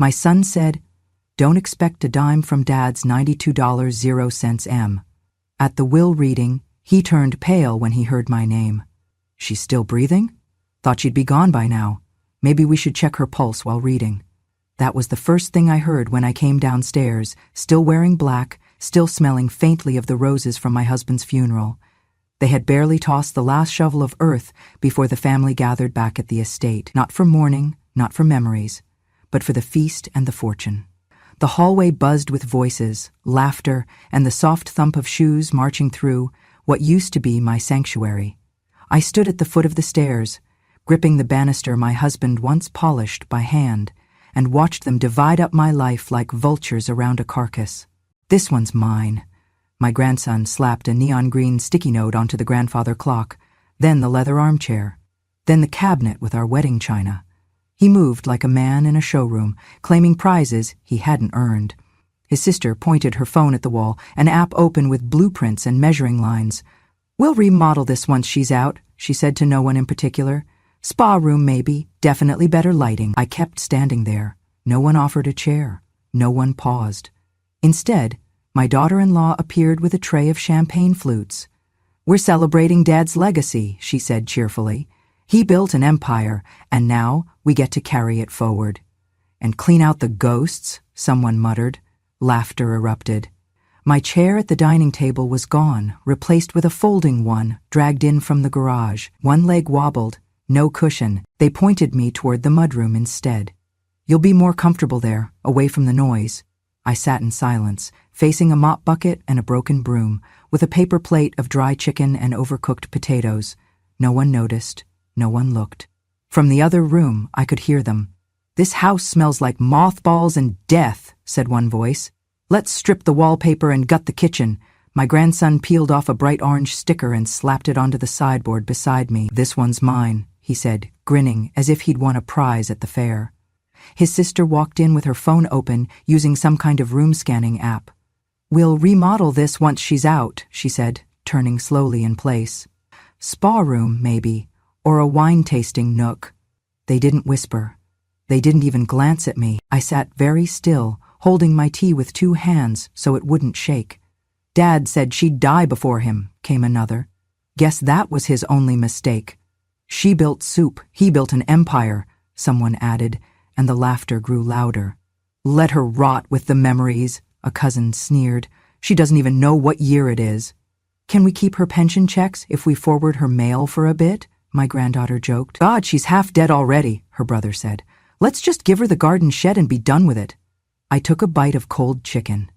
My son said, "Don't expect a dime from Dad's $92.00 At the will reading, he turned pale when he heard my name. She's still breathing? Thought she'd be gone by now. Maybe we should check her pulse while reading. That was the first thing I heard when I came downstairs, still wearing black, still smelling faintly of the roses from my husband's funeral. They had barely tossed the last shovel of earth before the family gathered back at the estate, not for mourning, not for memories, but for the feast and the fortune. The hallway buzzed with voices, laughter, and the soft thump of shoes marching through what used to be my sanctuary. I stood at the foot of the stairs, gripping the banister my husband once polished by hand, and watched them divide up my life like vultures around a carcass. "This one's mine." My grandson slapped a neon green sticky note onto the grandfather clock, then the leather armchair, then the cabinet with our wedding china. He moved like a man in a showroom, claiming prizes he hadn't earned. His sister pointed her phone at the wall, an app open with blueprints and measuring lines. "We'll remodel this once she's out," she said to no one in particular. "Spa room maybe, definitely better lighting." I kept standing there. No one offered a chair. No one paused. Instead, my daughter-in-law appeared with a tray of champagne flutes. "We're celebrating Dad's legacy," she said cheerfully. "He built an empire, and now we get to carry it forward." "And clean out the ghosts," someone muttered. Laughter erupted. My chair at the dining table was gone, replaced with a folding one, dragged in from the garage. One leg wobbled, no cushion. They pointed me toward the mudroom instead. "You'll be more comfortable there, away from the noise." I sat in silence, facing a mop bucket and a broken broom, with a paper plate of dry chicken and overcooked potatoes. No one noticed. No one looked. From the other room, I could hear them. "This house smells like mothballs and death," said one voice. "Let's strip the wallpaper and gut the kitchen." My grandson peeled off a bright orange sticker and slapped it onto the sideboard beside me. "This one's mine," he said, grinning as if he'd won a prize at the fair. His sister walked in with her phone open, using some kind of room-scanning app. "We'll remodel this once she's out," she said, turning slowly in place. "Spa room, maybe, or a wine-tasting nook." They didn't whisper. They didn't even glance at me. I sat very still, holding my tea with two hands so it wouldn't shake. "Dad said she'd die before him," came another. "Guess that was his only mistake." "She built soup, he built an empire," someone added, and the laughter grew louder. "Let her rot with the memories," a cousin sneered. "She doesn't even know what year it is." "Can we keep her pension checks if we forward her mail for a bit?" my granddaughter joked. "God, she's half dead already," her brother said. "Let's just give her the garden shed and be done with it." I took a bite of cold chicken.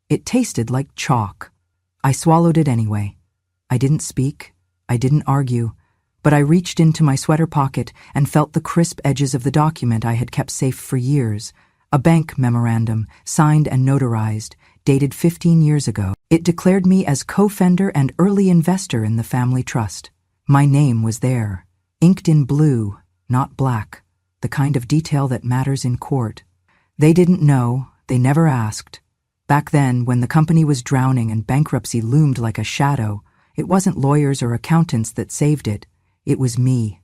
It tasted like chalk. I swallowed it anyway. I didn't speak. I didn't argue. But I reached into my sweater pocket and felt the crisp edges of the document I had kept safe for years, a bank memorandum, signed and notarized, dated 15 years ago. It declared me as co-founder and early investor in the family trust. My name was there, inked in blue, not black, the kind of detail that matters in court. They didn't know, they never asked. Back then, when the company was drowning and bankruptcy loomed like a shadow, it wasn't lawyers or accountants that saved it. It was me.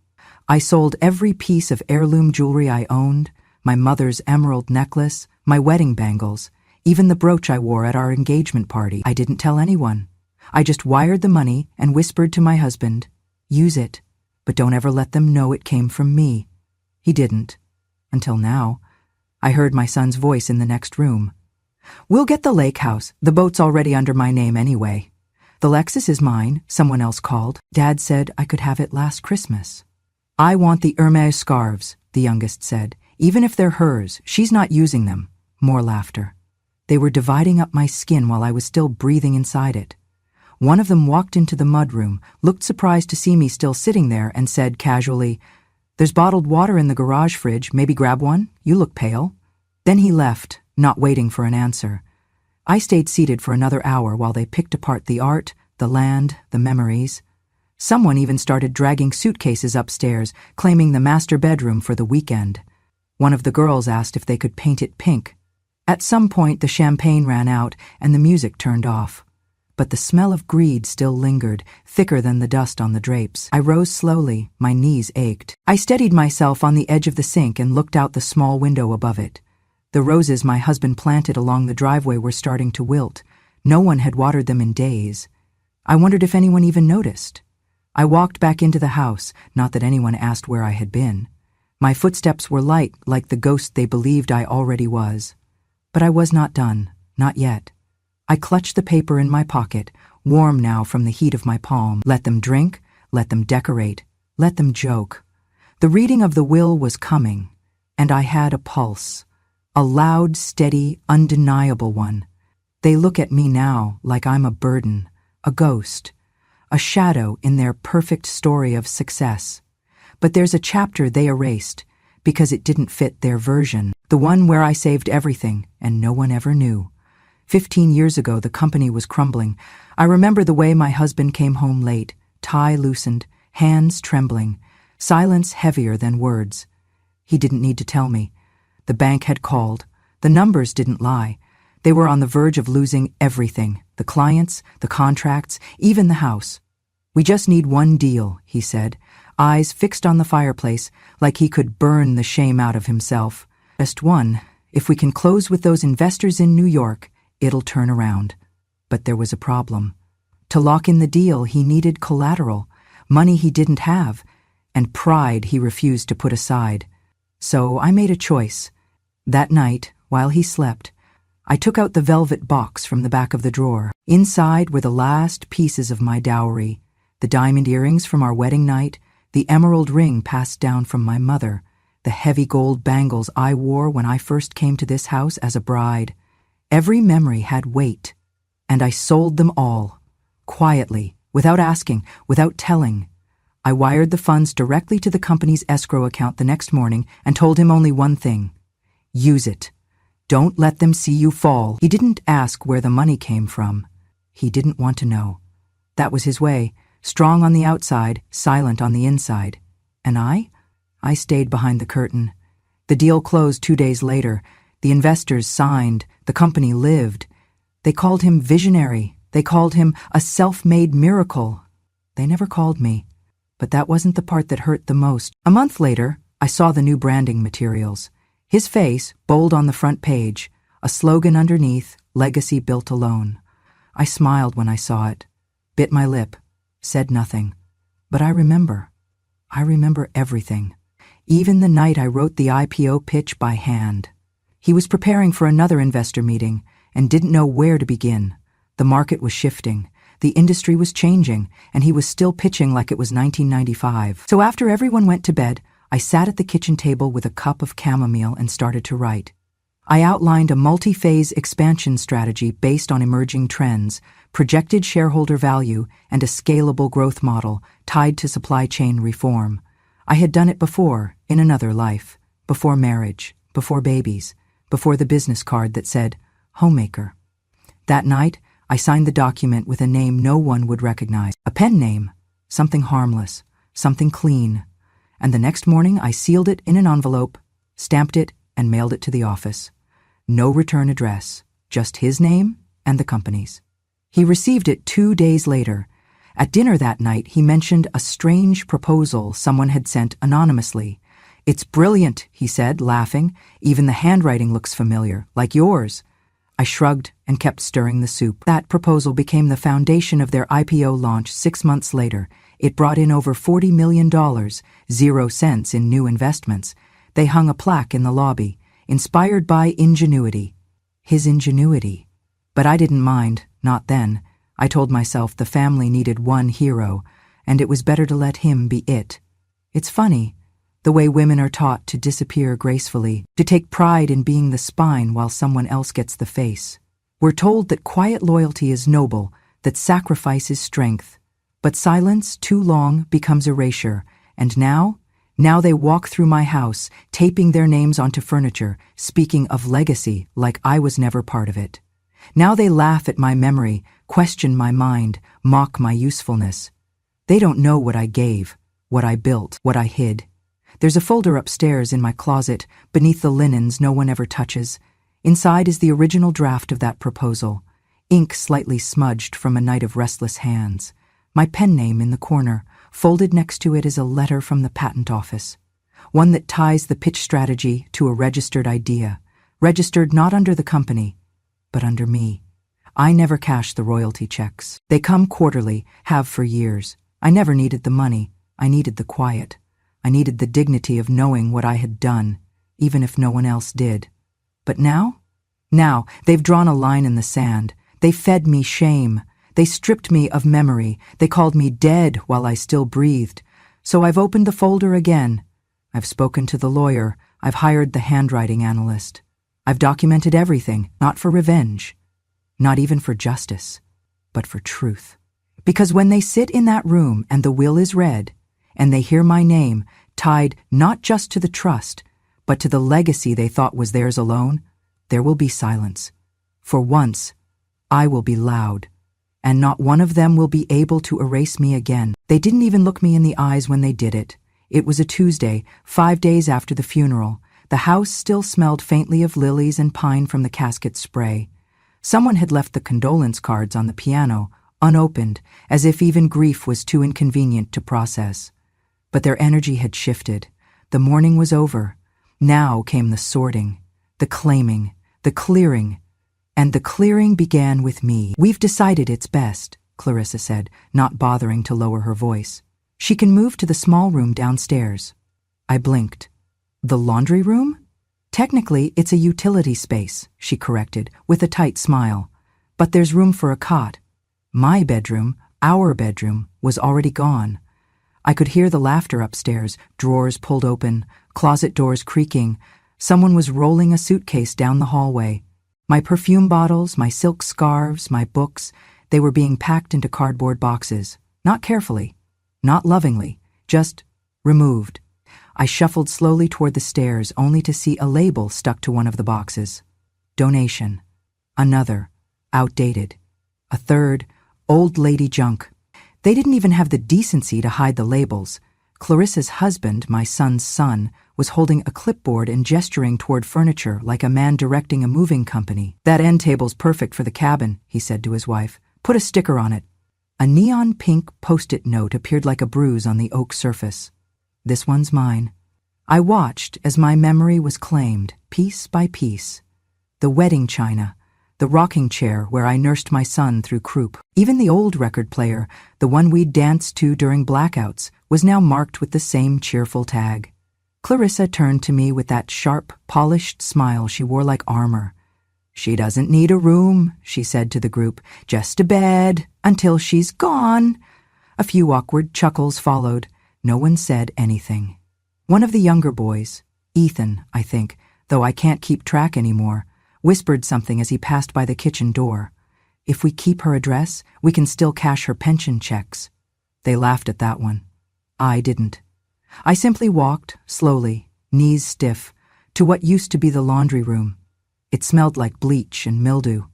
I sold every piece of heirloom jewelry I owned, my mother's emerald necklace, my wedding bangles, even the brooch I wore at our engagement party. I didn't tell anyone. I just wired the money and whispered to my husband, "Use it, but don't ever let them know it came from me." He didn't. Until now. I heard my son's voice in the next room. "We'll get the lake house. The boat's already under my name anyway." "The Lexus is mine," someone else called. "Dad said I could have it last Christmas." "I want the Hermes scarves," the youngest said. "Even if they're hers, she's not using them." More laughter. They were dividing up my skin while I was still breathing inside it. One of them walked into the mudroom, looked surprised to see me still sitting there, and said casually, "There's bottled water in the garage fridge. Maybe grab one? You look pale." Then he left, not waiting for an answer. I stayed seated for another hour while they picked apart the art, the land, the memories. Someone even started dragging suitcases upstairs, claiming the master bedroom for the weekend. One of the girls asked if they could paint it pink. At some point, the champagne ran out and the music turned off. But the smell of greed still lingered, thicker than the dust on the drapes. I rose slowly, my knees ached. I steadied myself on the edge of the sink and looked out the small window above it. The roses my husband planted along the driveway were starting to wilt. No one had watered them in days. I wondered if anyone even noticed. I walked back into the house, not that anyone asked where I had been. My footsteps were light, like the ghost they believed I already was. But I was not done, not yet. I clutched the paper in my pocket, warm now from the heat of my palm. Let them drink, let them decorate, let them joke. The reading of the will was coming, and I had a pulse. A loud, steady, undeniable one. They look at me now like I'm a burden, a ghost, a shadow in their perfect story of success. But there's a chapter they erased because it didn't fit their version, the one where I saved everything and no one ever knew. 15 years ago, the company was crumbling. I remember the way my husband came home late, tie loosened, hands trembling, silence heavier than words. He didn't need to tell me. The bank had called. The numbers didn't lie. They were on the verge of losing everything, the clients, the contracts, even the house. We just need one deal, he said, eyes fixed on the fireplace like he could burn the shame out of himself. Just one. If we can close with those investors in New York, it'll turn around. But there was a problem. To lock in the deal, he needed collateral, money he didn't have, and pride he refused to put aside. So I made a choice. That night, while he slept, I took out the velvet box from the back of the drawer. Inside were the last pieces of my dowry, the diamond earrings from our wedding night, the emerald ring passed down from my mother, the heavy gold bangles I wore when I first came to this house as a bride. Every memory had weight, and I sold them all, quietly, without asking, without telling. I wired the funds directly to the company's escrow account the next morning and told him only one thing: use it. Don't let them see you fall. He didn't ask where the money came from. He didn't want to know. That was his way, strong on the outside, silent on the inside. And I stayed behind the curtain. The deal closed 2 days later. The investors signed. The company lived. They called him visionary. They called him a self-made miracle. They never called me. But that wasn't the part that hurt the most. A month later, I saw the new branding materials. His face, bold on the front page, a slogan underneath, legacy built alone. I smiled when I saw it, bit my lip, said nothing. But I remember everything. Even the night I wrote the IPO pitch by hand. He was preparing for another investor meeting and didn't know where to begin. The market was shifting, the industry was changing, and he was still pitching like it was 1995. So after everyone went to bed, I sat at the kitchen table with a cup of chamomile and started to write. I outlined a multi-phase expansion strategy based on emerging trends, projected shareholder value, and a scalable growth model tied to supply chain reform. I had done it before, in another life, before marriage, before babies, before the business card that said, homemaker. That night, I signed the document with a name no one would recognize, a pen name, something harmless, something clean. And the next morning I sealed it in an envelope, stamped it, and mailed it to the office. No return address, just his name and the company's. He received it 2 days later. At dinner that night, he mentioned a strange proposal someone had sent anonymously. It's brilliant, he said, laughing. Even the handwriting looks familiar, like yours. I shrugged and kept stirring the soup. That proposal became the foundation of their IPO launch 6 months later. It brought in over $40 million, 0 cents in new investments. They hung a plaque in the lobby, inspired by ingenuity. His ingenuity. But I didn't mind, not then. I told myself the family needed one hero, and it was better to let him be it. It's funny, the way women are taught to disappear gracefully, to take pride in being the spine while someone else gets the face. We're told that quiet loyalty is noble, that sacrifice is strength. But silence, too long, becomes erasure. And now they walk through my house, taping their names onto furniture, speaking of legacy like I was never part of it. Now they laugh at my memory, question my mind, mock my usefulness. They don't know what I gave, what I built, what I hid. There's a folder upstairs in my closet, beneath the linens no one ever touches. Inside is the original draft of that proposal, ink slightly smudged from a night of restless hands. My pen name in the corner, folded next to it is a letter from the patent office, one that ties the pitch strategy to a registered idea. registered not under the company, but under me. I never cash the royalty checks. They come quarterly, have for years. I never needed the money. I needed the quiet. I needed the dignity of knowing what I had done, even if no one else did. But now? Now, they've drawn a line in the sand. They fed me shame. They stripped me of memory. They called me dead while I still breathed. So I've opened the folder again. I've spoken to the lawyer. I've hired the handwriting analyst. I've documented everything, not for revenge, not even for justice, but for truth. Because when they sit in that room and the will is read, and they hear my name tied not just to the trust, but to the legacy they thought was theirs alone, there will be silence. For once, I will be loud, and not one of them will be able to erase me again. They didn't even look me in the eyes when they did it. It was a Tuesday, 5 days after the funeral. The house still smelled faintly of lilies and pine from the casket spray. Someone had left the condolence cards on the piano, unopened, as if even grief was too inconvenient to process. But their energy had shifted. The mourning was over. Now came the sorting, the claiming, the clearing. And the clearing began with me. "We've decided it's best," Clarissa said, not bothering to lower her voice. "She can move to the small room downstairs." I blinked. "The laundry room?" "Technically, it's a utility space," she corrected, with a tight smile. "But there's room for a cot." My bedroom, our bedroom, was already gone. I could hear the laughter upstairs, drawers pulled open, closet doors creaking. Someone was rolling a suitcase down the hallway. My perfume bottles, my silk scarves, my books, they were being packed into cardboard boxes. Not carefully, not lovingly, just removed. I shuffled slowly toward the stairs, only to see a label stuck to one of the boxes. Donation. Another. Outdated. A third. Old lady junk. They didn't even have the decency to hide the labels. Clarissa's husband, my son's son, was holding a clipboard and gesturing toward furniture like a man directing a moving company. "That end table's perfect for the cabin," he said to his wife. "Put a sticker on it." A neon pink post-it note appeared like a bruise on the oak surface. "This one's mine." I watched as my memory was claimed, piece by piece. The wedding china, the rocking chair where I nursed my son through croup. Even the old record player, the one we'd danced to during blackouts, was now marked with the same cheerful tag. Clarissa turned to me with that sharp, polished smile she wore like armor. "She doesn't need a room," she said to the group, "just a bed, until she's gone." A few awkward chuckles followed. No one said anything. One of the younger boys, Ethan, I think, though I can't keep track anymore, whispered something as he passed by the kitchen door. "If we keep her address, we can still cash her pension checks." They laughed at that one. I didn't. I simply walked, slowly, knees stiff, to what used to be the laundry room. It smelled like bleach and mildew.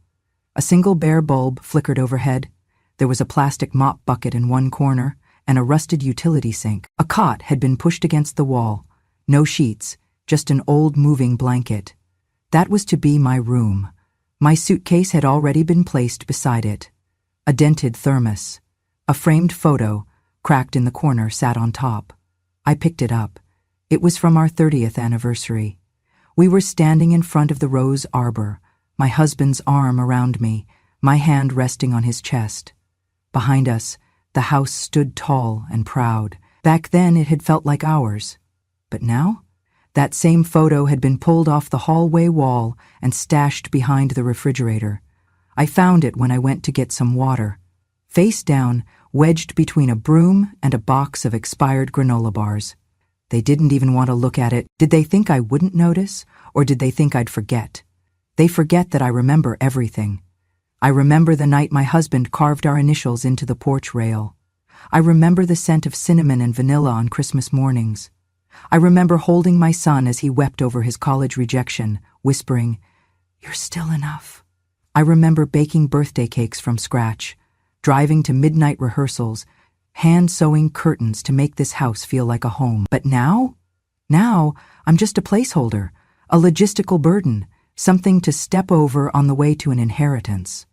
A single bare bulb flickered overhead. There was a plastic mop bucket in one corner and a rusted utility sink. A cot had been pushed against the wall. No sheets, just an old moving blanket. That was to be my room. My suitcase had already been placed beside it. A dented thermos. A framed photo, cracked in the corner, sat on top. I picked it up. It was from our 30th anniversary. We were standing in front of the rose arbor, my husband's arm around me, my hand resting on his chest. Behind us, the house stood tall and proud. Back then it had felt like ours. But now? That same photo had been pulled off the hallway wall and stashed behind the refrigerator. I found it when I went to get some water. Face down, wedged between a broom and a box of expired granola bars. They didn't even want to look at it. Did they think I wouldn't notice, or did they think I'd forget? They forget that I remember everything. I remember the night my husband carved our initials into the porch rail. I remember the scent of cinnamon and vanilla on Christmas mornings. I remember holding my son as he wept over his college rejection, whispering, "You're still enough." I remember baking birthday cakes from scratch, driving to midnight rehearsals, hand-sewing curtains to make this house feel like a home. But now? Now, I'm just a placeholder, a logistical burden, something to step over on the way to an inheritance.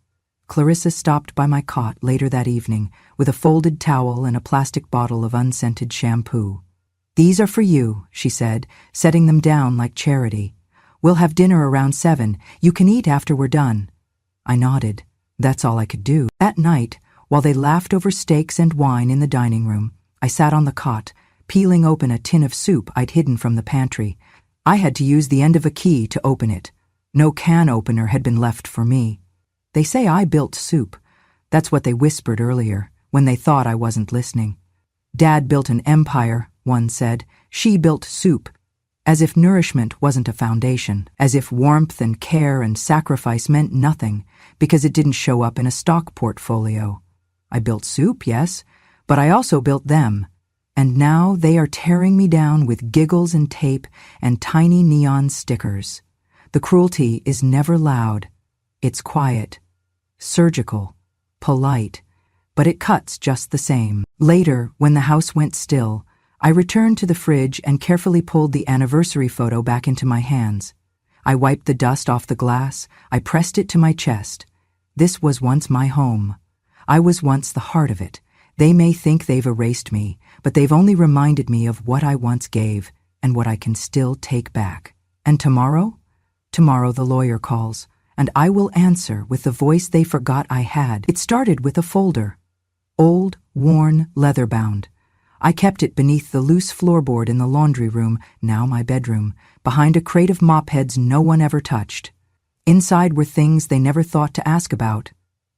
Clarissa stopped by my cot later that evening with a folded towel and a plastic bottle of unscented shampoo. "These are for you," she said, setting them down like charity. We'll have dinner around 7. You can eat after we're done. I nodded. That's all I could do. That night, while they laughed over steaks and wine in the dining room, I sat on the cot, peeling open a tin of soup I'd hidden from the pantry. I had to use the end of a key to open it. No can opener had been left for me. They say I built soup. That's what they whispered earlier, when they thought I wasn't listening. Dad built an empire, one said. She built soup. As if nourishment wasn't a foundation, as if warmth and care and sacrifice meant nothing because it didn't show up in a stock portfolio. I built soup, yes, but I also built them. And now they are tearing me down with giggles and tape and tiny neon stickers. The cruelty is never loud. It's quiet, surgical, polite, but it cuts just the same. Later, when the house went still, I returned to the fridge and carefully pulled the anniversary photo back into my hands. I wiped the dust off the glass. I pressed it to my chest. This was once my home. I was once the heart of it. They may think they've erased me, but they've only reminded me of what I once gave and what I can still take back. And tomorrow? Tomorrow the lawyer calls, and I will answer with the voice they forgot I had. It started with a folder. Old, worn, leather-bound. I kept it beneath the loose floorboard in the laundry room, now my bedroom, behind a crate of mop heads no one ever touched. Inside were things they never thought to ask about,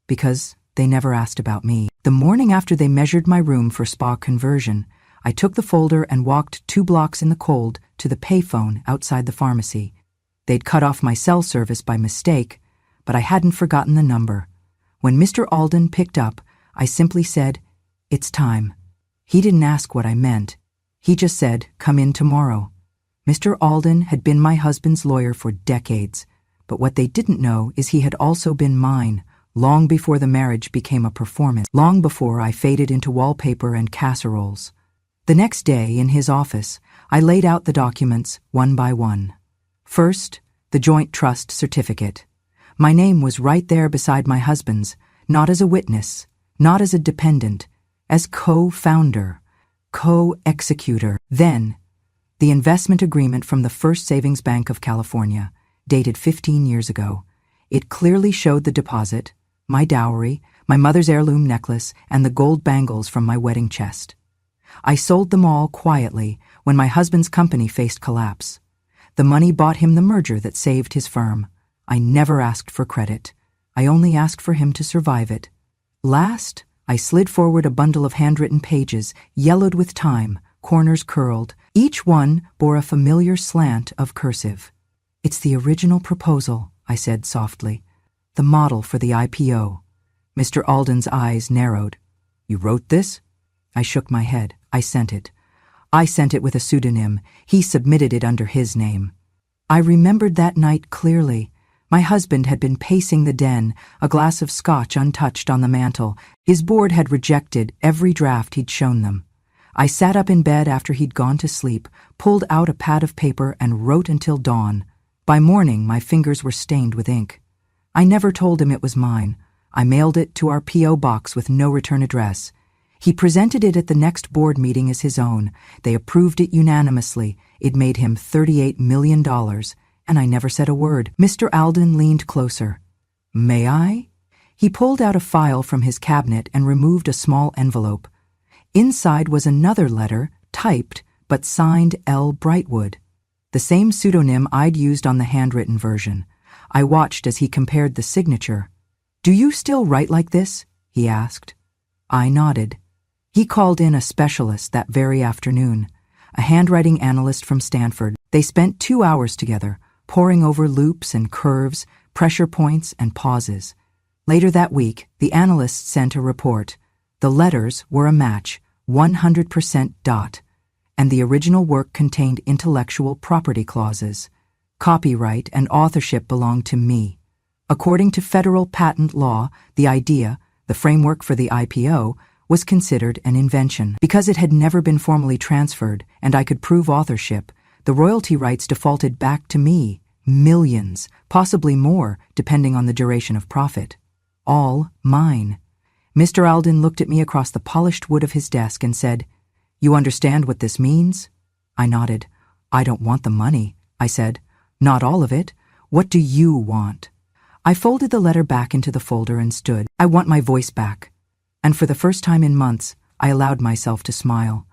because they never asked about me. The morning after they measured my room for spa conversion, I took the folder and walked 2 blocks in the cold to the payphone outside the pharmacy. They'd cut off my cell service by mistake, but I hadn't forgotten the number. When Mr. Alden picked up, I simply said, "It's time." He didn't ask what I meant. He just said, "Come in tomorrow." Mr. Alden had been my husband's lawyer for decades, but what they didn't know is he had also been mine, long before the marriage became a performance, long before I faded into wallpaper and casseroles. The next day, in his office, I laid out the documents one by one. First, the joint trust certificate. My name was right there beside my husband's, not as a witness, not as a dependent, as co-founder, co-executor. Then, the investment agreement from the First Savings Bank of California, dated 15 years ago. It clearly showed the deposit, my dowry, my mother's heirloom necklace, and the gold bangles from my wedding chest. I sold them all quietly when my husband's company faced collapse. The money bought him the merger that saved his firm. I never asked for credit. I only asked for him to survive it. Last, I slid forward a bundle of handwritten pages, yellowed with time, corners curled. Each one bore a familiar slant of cursive. "It's the original proposal," I said softly. "The model for the IPO." Mr. Alden's eyes narrowed. "You wrote this?" I shook my head. I sent it. I sent it with a pseudonym. He submitted it under his name. I remembered that night clearly. My husband had been pacing the den, a glass of scotch untouched on the mantel. His board had rejected every draft he'd shown them. I sat up in bed after he'd gone to sleep, pulled out a pad of paper and wrote until dawn. By morning, my fingers were stained with ink. I never told him it was mine. I mailed it to our P.O. box with no return address. He presented it at the next board meeting as his own. They approved it unanimously. It made him $38 million. And I never said a word. Mr. Alden leaned closer. "May I?" He pulled out a file from his cabinet and removed a small envelope. Inside was another letter, typed, but signed L. Brightwood. The same pseudonym I'd used on the handwritten version. I watched as he compared the signature. "Do you still write like this?" he asked. I nodded. He called in a specialist that very afternoon, a handwriting analyst from Stanford. They spent 2 hours together, poring over loops and curves, pressure points and pauses. Later that week, the analyst sent a report. The letters were a match, 100% dot, and the original work contained intellectual property clauses. Copyright and authorship belonged to me. According to federal patent law, the idea, the framework for the IPO, was considered an invention. Because it had never been formally transferred and I could prove authorship, the royalty rights defaulted back to me, millions, possibly more, depending on the duration of profit. All mine. Mr. Alden looked at me across the polished wood of his desk and said, "You understand what this means?" I nodded. "I don't want the money," I said. Not all of it. What do you want? I folded the letter back into the folder and stood. I want my voice back. And for the first time in months, I allowed myself to smile.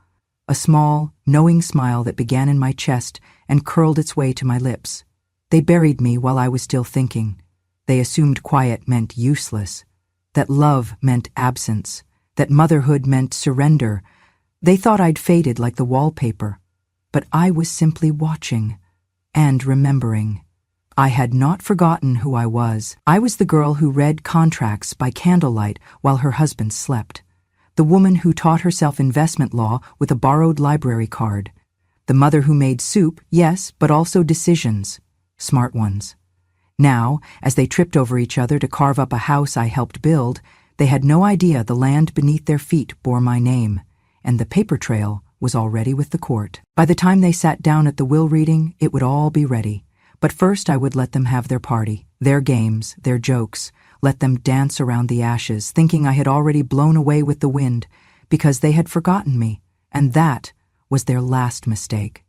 A small, knowing smile that began in my chest and curled its way to my lips. They buried me while I was still thinking. They assumed quiet meant useless, that love meant absence, that motherhood meant surrender. They thought I'd faded like the wallpaper, but I was simply watching and remembering. I had not forgotten who I was. I was the girl who read contracts by candlelight while her husband slept. The woman who taught herself investment law with a borrowed library card. The mother who made soup, yes, but also decisions. Smart ones. Now, as they tripped over each other to carve up a house I helped build, they had no idea the land beneath their feet bore my name, and the paper trail was already with the court. By the time they sat down at the will reading, it would all be ready. But first I would let them have their party, their games, their jokes, let them dance around the ashes, thinking I had already blown away with the wind, because they had forgotten me, and that was their last mistake.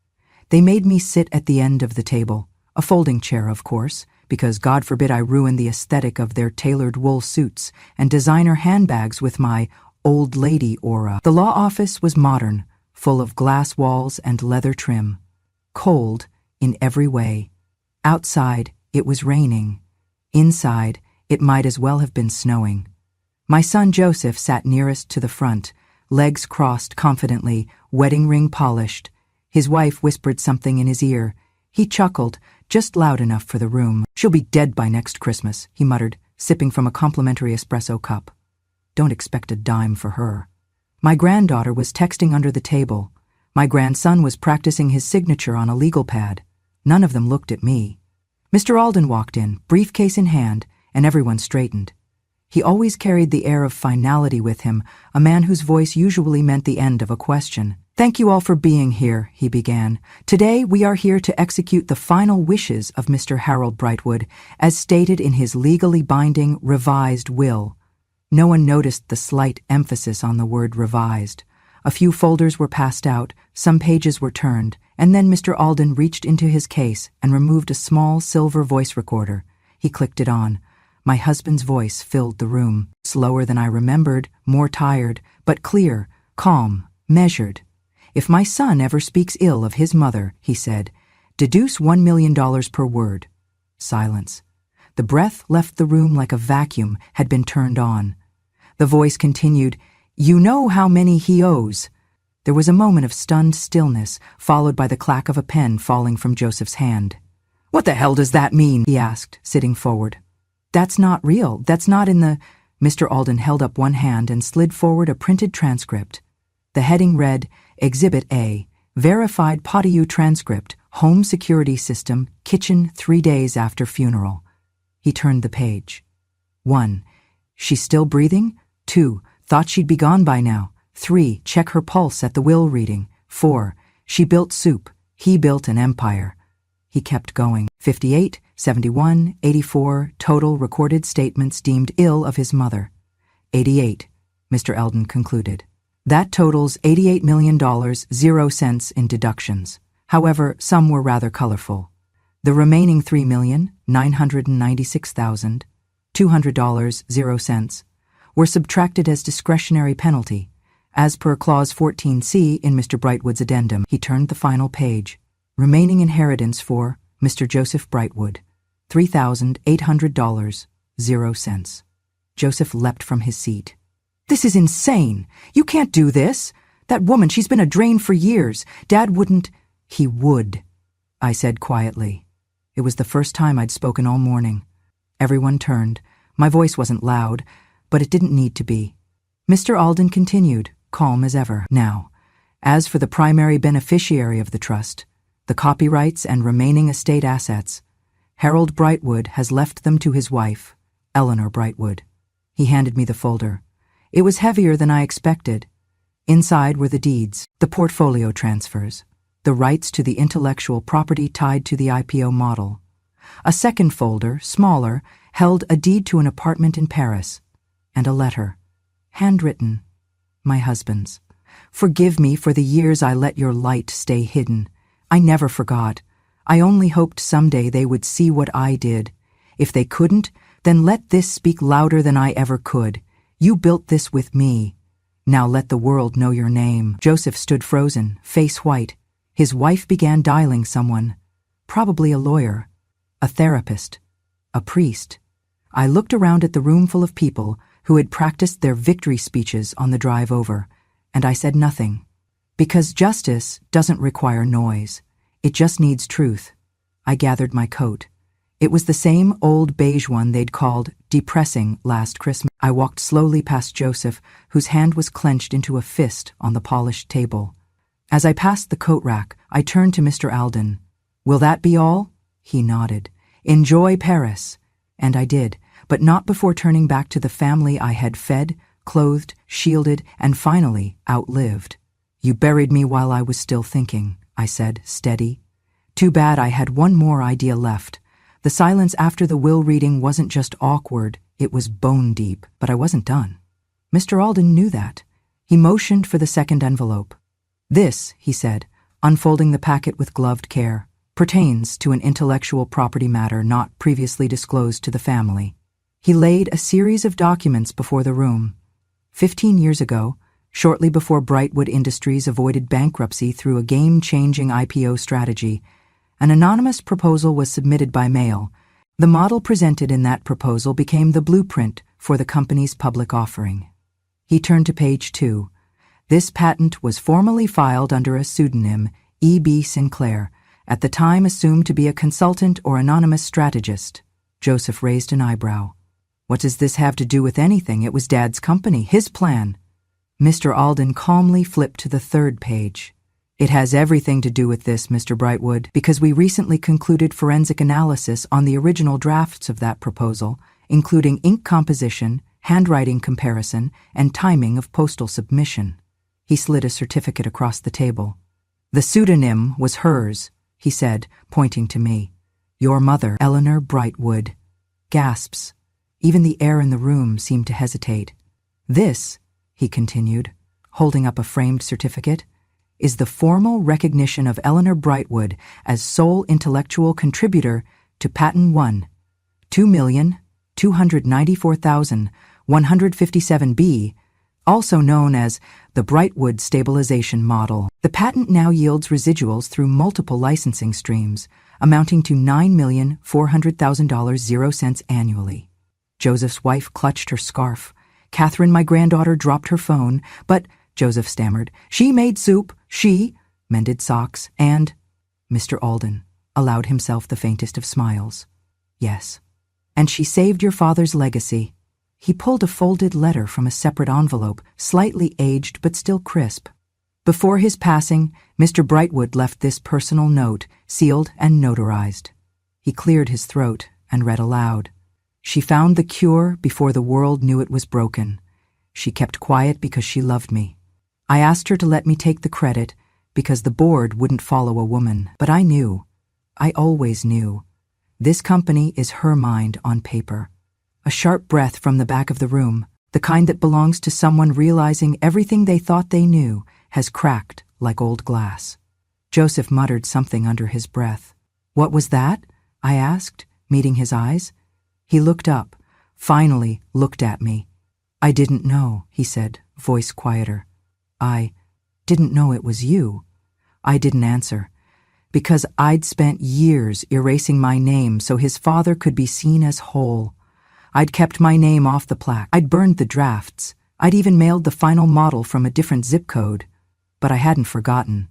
They made me sit at the end of the table, a folding chair, of course, because God forbid I ruin the aesthetic of their tailored wool suits and designer handbags with my old lady aura. The law office was modern, full of glass walls and leather trim. Cold in every way. Outside, it was raining. Inside, it might as well have been snowing. My son Joseph sat nearest to the front, legs crossed confidently, wedding ring polished. His wife whispered something in his ear. He chuckled, just loud enough for the room. "She'll be dead by next Christmas," he muttered, sipping from a complimentary espresso cup. "Don't expect a dime for her." My granddaughter was texting under the table. My grandson was practicing his signature on a legal pad. None of them looked at me. Mr. Alden walked in, briefcase in hand, and everyone straightened. He always carried the air of finality with him, a man whose voice usually meant the end of a question. "Thank you all for being here," he began. "Today we are here to execute the final wishes of Mr. Harold Brightwood, as stated in his legally binding revised will." No one noticed the slight emphasis on the word revised. A few folders were passed out, some pages were turned, and then Mr. Alden reached into his case and removed a small silver voice recorder. He clicked it on. My husband's voice filled the room. Slower than I remembered, more tired, but clear, calm, measured. "If my son ever speaks ill of his mother," he said, "deduce $1 million per word." Silence. The breath left the room like a vacuum had been turned on. The voice continued, "You know how many he owes." There was a moment of stunned stillness, followed by the clack of a pen falling from Joseph's hand. "What the hell does that mean?" he asked, sitting forward. "That's not real. That's not in the—" Mr. Alden held up one hand and slid forward a printed transcript. The heading read, Exhibit A, Verified POTIU Transcript, Home Security System, Kitchen 3 days after funeral. He turned the page. 1. She's still breathing? 2. Thought she'd be gone by now. 3. Check her pulse at the will reading. 4. She built soup. He built an empire. He kept going. 58, 71, 84, total recorded statements deemed ill of his mother. 88, Mr. Alden concluded. That totals $88 million, 0 cents in deductions. However, some were rather colorful. The remaining $3,996,200, 0 cents, were subtracted as discretionary penalty, as per Clause 14C in Mr. Brightwood's addendum. He turned the final page. Remaining inheritance for Mr. Joseph Brightwood, $3,800, 0 cents. Joseph leapt from his seat. "This is insane! You can't do this! That woman, she's been a drain for years. Dad wouldn't—" "He would," I said quietly. It was the first time I'd spoken all morning. Everyone turned. My voice wasn't loud, but it didn't need to be. Mr. Alden continued, calm as ever. "Now, as for the primary beneficiary of the trust, the copyrights and remaining estate assets, Harold Brightwood has left them to his wife, Eleanor Brightwood." He handed me the folder. It was heavier than I expected. Inside were the deeds, the portfolio transfers, the rights to the intellectual property tied to the IPO model. A second folder, smaller, held a deed to an apartment in Paris, and a letter, handwritten, my husband's. "Forgive me for the years I let your light stay hidden. I never forgot. I only hoped someday they would see what I did. If they couldn't, then let this speak louder than I ever could. You built this with me. Now let the world know your name." Joseph stood frozen, face white. His wife began dialing someone. Probably a lawyer, a therapist, a priest. I looked around at the room full of people who had practiced their victory speeches on the drive over, and I said nothing. Because justice doesn't require noise. It just needs truth. I gathered my coat. It was the same old beige one they'd called depressing last Christmas. I walked slowly past Joseph, whose hand was clenched into a fist on the polished table. As I passed the coat rack, I turned to Mr. Alden. "Will that be all?" He nodded. "Enjoy Paris." And I did, but not before turning back to the family I had fed, clothed, shielded, and finally outlived. "You buried me while I was still thinking," I said, steady. Too bad I had one more idea left. The silence after the will reading wasn't just awkward, it was bone deep, but I wasn't done. Mr. Alden knew that. He motioned for the second envelope. "This," he said, unfolding the packet with gloved care, "pertains to an intellectual property matter not previously disclosed to the family." He laid a series of documents before the room. 15 years ago, shortly before Brightwood Industries avoided bankruptcy through a game-changing IPO strategy, an anonymous proposal was submitted by mail. The model presented in that proposal became the blueprint for the company's public offering. He turned to page 2. This patent was formally filed under a pseudonym, E.B. Sinclair, at the time assumed to be a consultant or anonymous strategist. Joseph raised an eyebrow. "What does this have to do with anything? It was Dad's company, his plan." Mr. Alden calmly flipped to the third page. "It has everything to do with this, Mr. Brightwood, because we recently concluded forensic analysis on the original drafts of that proposal, including ink composition, handwriting comparison, and timing of postal submission." He slid a certificate across the table. "The pseudonym was hers," he said, pointing to me. "Your mother, Eleanor Brightwood." Gasps. Even the air in the room seemed to hesitate. "This," he continued, holding up a framed certificate, "is the formal recognition of Eleanor Brightwood as sole intellectual contributor to Patent 1, 2,294,157B, also known as the Brightwood Stabilization Model. The patent now yields residuals through multiple licensing streams, amounting to $9,400,000 annually." Joseph's wife clutched her scarf. "Catherine, my granddaughter, dropped her phone, but," Joseph stammered, "she made soup, she mended socks, and—" Mr. Alden allowed himself the faintest of smiles. "Yes. And she saved your father's legacy." He pulled a folded letter from a separate envelope, slightly aged but still crisp. "Before his passing, Mr. Brightwood left this personal note, sealed and notarized." He cleared his throat and read aloud. "She found the cure before the world knew it was broken. She kept quiet because she loved me. I asked her to let me take the credit because the board wouldn't follow a woman. But I knew. I always knew. This company is her mind on paper." A sharp breath from the back of the room, the kind that belongs to someone realizing everything they thought they knew has cracked like old glass. Joseph muttered something under his breath. "What was that?" I asked, meeting his eyes. He looked up, finally looked at me. "I didn't know," he said, voice quieter. "I didn't know it was you." I didn't answer, because I'd spent years erasing my name so his father could be seen as whole. I'd kept my name off the plaque. I'd burned the drafts. I'd even mailed the final model from a different zip code. But I hadn't forgotten.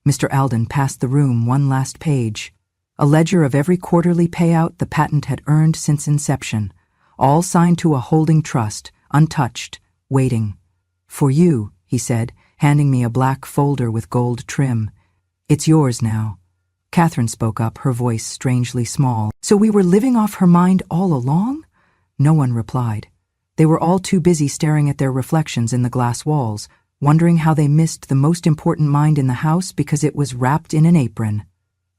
Mr. Alden passed the room one last page. A ledger of every quarterly payout the patent had earned since inception, all signed to a holding trust, untouched, waiting. "For you," he said, handing me a black folder with gold trim. "It's yours now." Catherine spoke up, her voice strangely small. "So we were living off her mind all along?" No one replied. They were all too busy staring at their reflections in the glass walls, wondering how they missed the most important mind in the house because it was wrapped in an apron.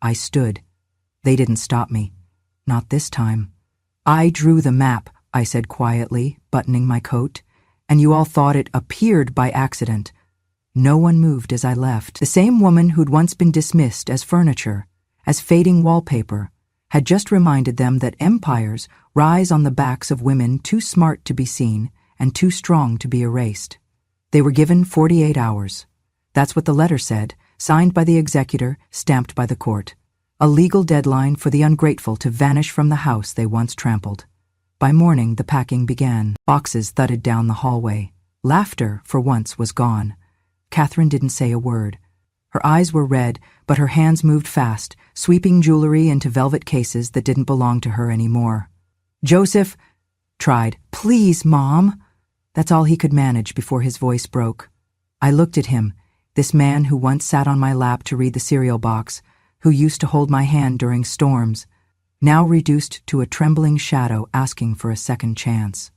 I stood. They didn't stop me. Not this time. "I drew the map," I said quietly, buttoning my coat, "and you all thought it appeared by accident." No one moved as I left. The same woman who'd once been dismissed as furniture, as fading wallpaper, had just reminded them that empires rise on the backs of women too smart to be seen and too strong to be erased. They were given 48 hours. That's what the letter said, signed by the executor, stamped by the court. A legal deadline for the ungrateful to vanish from the house they once trampled. By morning, the packing began. Boxes thudded down the hallway. Laughter, for once, was gone. Catherine didn't say a word. Her eyes were red, but her hands moved fast, sweeping jewelry into velvet cases that didn't belong to her anymore. Joseph tried, "Please, Mom." That's all he could manage before his voice broke. I looked at him, this man who once sat on my lap to read the cereal box, who used to hold my hand during storms, now reduced to a trembling shadow asking for a second chance.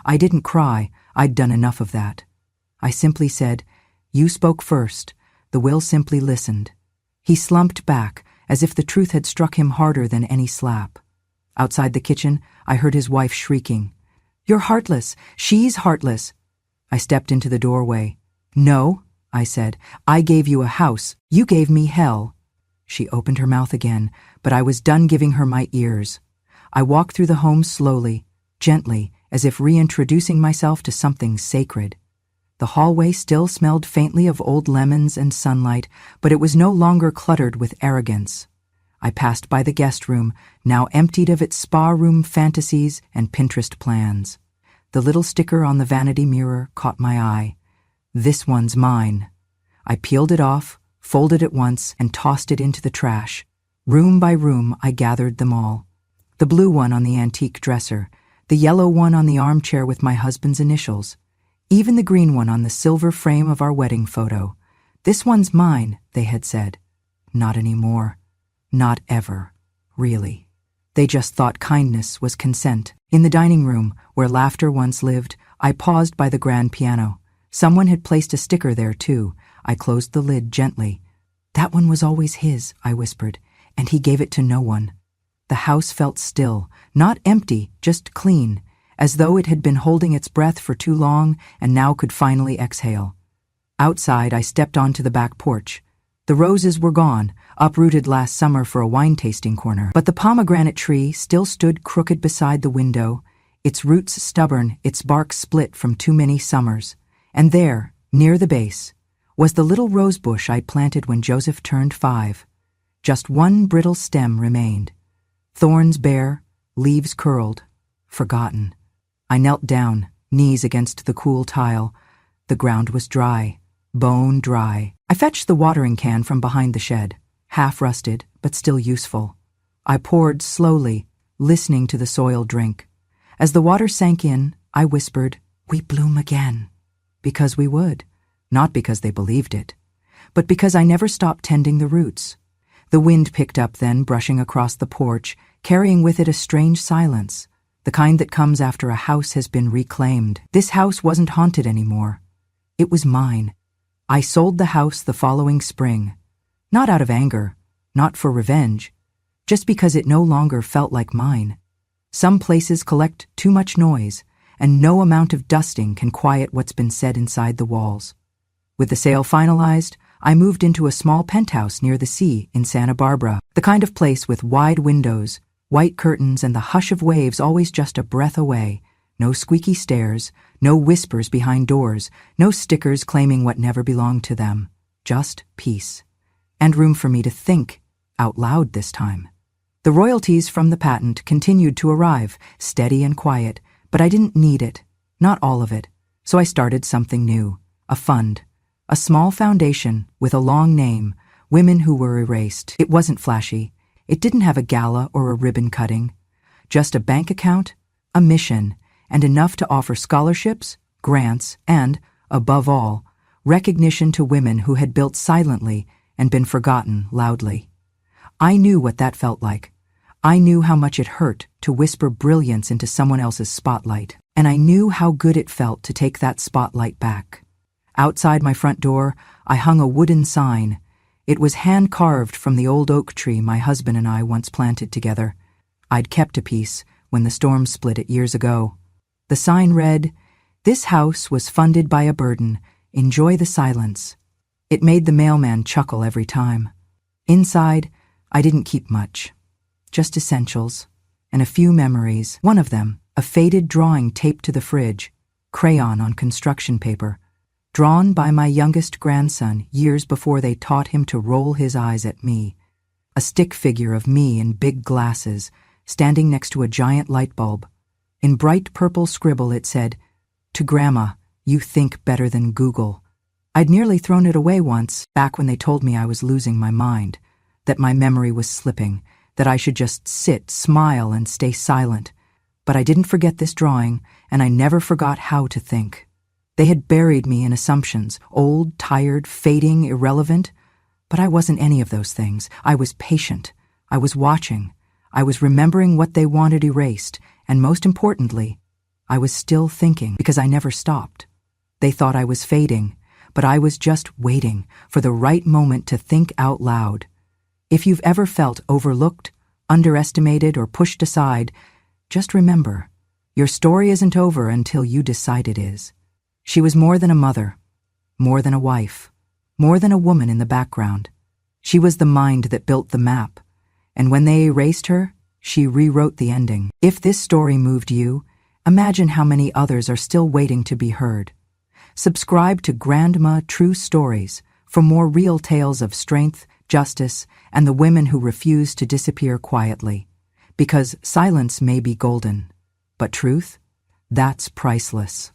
I didn't cry, I'd done enough of that. I simply said, "You spoke first." The will simply listened. He slumped back, as if the truth had struck him harder than any slap. Outside the kitchen, I heard his wife shrieking, "You're heartless! She's heartless!" I stepped into the doorway. "No," I said, "I gave you a house. You gave me hell." She opened her mouth again, but I was done giving her my ears. I walked through the home slowly, gently, as if reintroducing myself to something sacred. The hallway still smelled faintly of old lemons and sunlight, but it was no longer cluttered with arrogance. I passed by the guest room, now emptied of its spa room fantasies and Pinterest plans. The little sticker on the vanity mirror caught my eye. "This one's mine." I peeled it off, folded it once, and tossed it into the trash. Room by room, I gathered them all. The blue one on the antique dresser, the yellow one on the armchair with my husband's initials, even the green one on the silver frame of our wedding photo. "This one's mine," they had said. Not anymore. Not ever. Really. They just thought kindness was consent. In the dining room, where laughter once lived, I paused by the grand piano. Someone had placed a sticker there, too. I closed the lid gently. "That one was always his," I whispered, "and he gave it to no one." The house felt still, not empty, just clean, as though it had been holding its breath for too long and now could finally exhale. Outside, I stepped onto the back porch. The roses were gone, uprooted last summer for a wine-tasting corner, but the pomegranate tree still stood crooked beside the window, its roots stubborn, its bark split from too many summers. And there, near the base, was the little rose bush I'd planted when Joseph turned 5. Just one brittle stem remained. Thorns bare, leaves curled, forgotten. I knelt down, knees against the cool tile. The ground was dry, bone dry. I fetched the watering can from behind the shed, half-rusted, but still useful. I poured slowly, listening to the soil drink. As the water sank in, I whispered, "We bloom again." Because we would. Not because they believed it, but because I never stopped tending the roots. The wind picked up then, brushing across the porch, carrying with it a strange silence, the kind that comes after a house has been reclaimed. This house wasn't haunted anymore. It was mine. I sold the house the following spring. Not out of anger, not for revenge, just because it no longer felt like mine. Some places collect too much noise, and no amount of dusting can quiet what's been said inside the walls. With the sale finalized, I moved into a small penthouse near the sea in Santa Barbara, the kind of place with wide windows, white curtains, and the hush of waves always just a breath away. No squeaky stairs, no whispers behind doors, no stickers claiming what never belonged to them. Just peace. And room for me to think, out loud this time. The royalties from the patent continued to arrive, steady and quiet, but I didn't need it, not all of it. So I started something new, a fund, a small foundation with a long name, Women Who Were Erased. It wasn't flashy. It didn't have a gala or a ribbon cutting. Just a bank account, a mission, and enough to offer scholarships, grants, and, above all, recognition to women who had built silently and been forgotten loudly. I knew what that felt like. I knew how much it hurt to whisper brilliance into someone else's spotlight, and I knew how good it felt to take that spotlight back. Outside my front door, I hung a wooden sign. It was hand-carved from the old oak tree my husband and I once planted together. I'd kept a piece when the storm split it years ago. The sign read, "This house was funded by a burden. Enjoy the silence." It made the mailman chuckle every time. Inside, I didn't keep much, just essentials, and a few memories. One of them, a faded drawing taped to the fridge, crayon on construction paper, drawn by my youngest grandson years before they taught him to roll his eyes at me. A stick figure of me in big glasses, standing next to a giant light bulb. In bright purple scribble it said, "To Grandma, you think better than Google." I'd nearly thrown it away once, back when they told me I was losing my mind, that my memory was slipping, that I should just sit, smile, and stay silent. But I didn't forget this drawing, and I never forgot how to think. They had buried me in assumptions, old, tired, fading, irrelevant. But I wasn't any of those things. I was patient. I was watching. I was remembering what they wanted erased, and most importantly, I was still thinking because I never stopped. They thought I was fading, but I was just waiting for the right moment to think out loud. If you've ever felt overlooked, underestimated, or pushed aside, just remember, your story isn't over until you decide it is. She was more than a mother, more than a wife, more than a woman in the background. She was the mind that built the map, and when they erased her, she rewrote the ending. If this story moved you, imagine how many others are still waiting to be heard. Subscribe to Grandma True Stories for more real tales of strength, justice, and the women who refuse to disappear quietly. Because silence may be golden, but truth, that's priceless.